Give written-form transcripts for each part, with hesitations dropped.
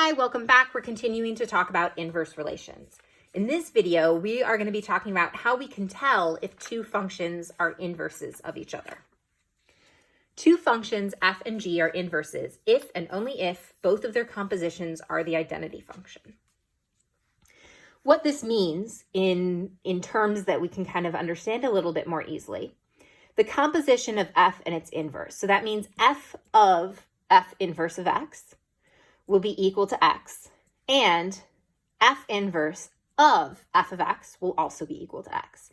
Hi, welcome back. We're continuing to talk about inverse relations. In this video, we are going to be talking about how we can tell if two functions are inverses of each other. Two functions, f and g, are inverses if and only if both of their compositions are the identity function. What this means in terms that we can kind of understand a little bit more easily, the composition of f and its inverse. So that means f of f inverse of x will be equal to x, and f inverse of f of x will also be equal to x.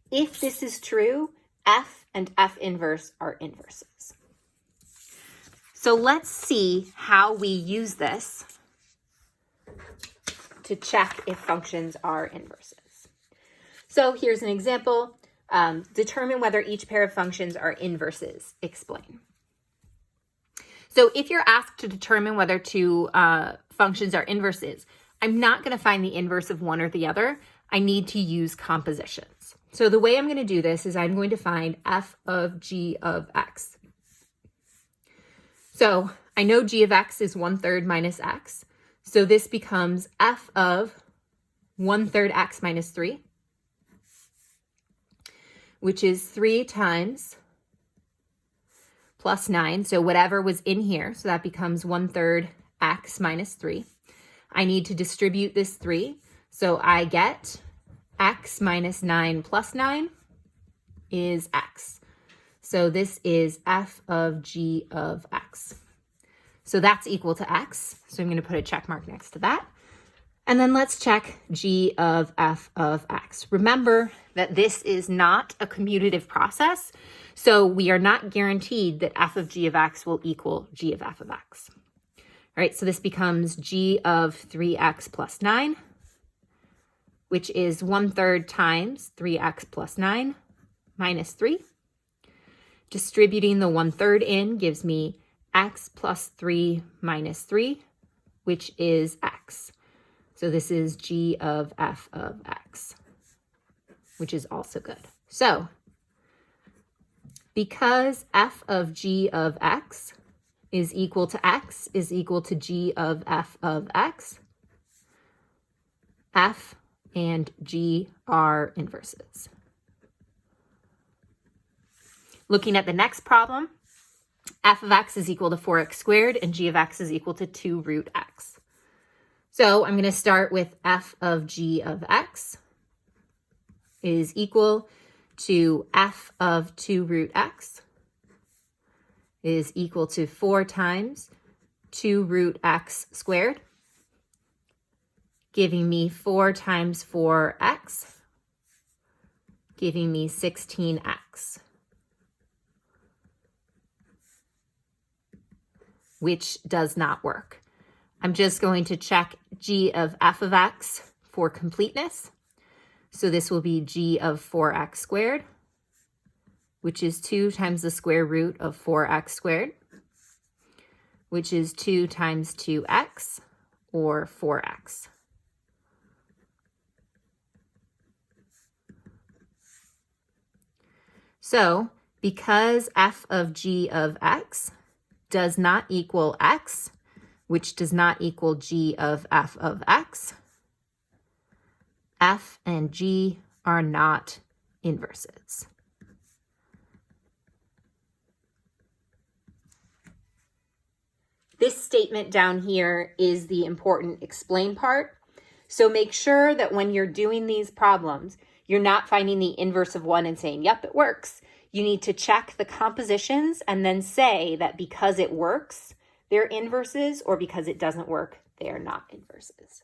If this is true, f and f inverse are inverses. So let's see how we use this to check if functions are inverses. So here's an example. Determine whether each pair of functions are inverses. Explain. So if you're asked to determine whether two functions are inverses, I'm not going to find the inverse of one or the other. I need to use compositions. So the way I'm going to do this is I'm going to find f of g of x. So I know g of x is 1/3 minus x. So this becomes f of 1/3 x minus 3, which is 3 times plus 9, so whatever was in here, so that becomes 1/3 x minus 3. I need to distribute this 3, so I get x minus 9 plus 9 is x. So this is f of g of x. So that's equal to x, so I'm going to put a check mark next to that. And then let's check g of f of x. Remember that this is not a commutative process, so we are not guaranteed that f of g of x will equal g of f of x. All right, so this becomes g of 3x plus 9, which is 1/3 times 3x plus 9 minus 3. Distributing the 1/3 in gives me x plus 3 minus 3, which is x. So this is g of f of x, which is also good. So because f of g of x is equal to x is equal to g of f of x, f and g are inverses. Looking at the next problem, f of x is equal to 4x squared and g of x is equal to 2 root x. So I'm going to start with f of g of x is equal to f of 2 root x is equal to 4 times 2 root x squared, giving me 4 times 4x, giving me 16x, which does not work. I'm just going to check g of f of x for completeness. So this will be g of 4x squared, which is 2 times the square root of 4x squared, which is 2 times 2x, or 4x. So because f of g of x does not equal x, which does not equal g of f of x, f and g are not inverses. This statement down here is the important explain part. So make sure that when you're doing these problems, you're not finding the inverse of one and saying, yep, it works. You need to check the compositions and then say that because it works, they're inverses, or because it doesn't work, they are not inverses.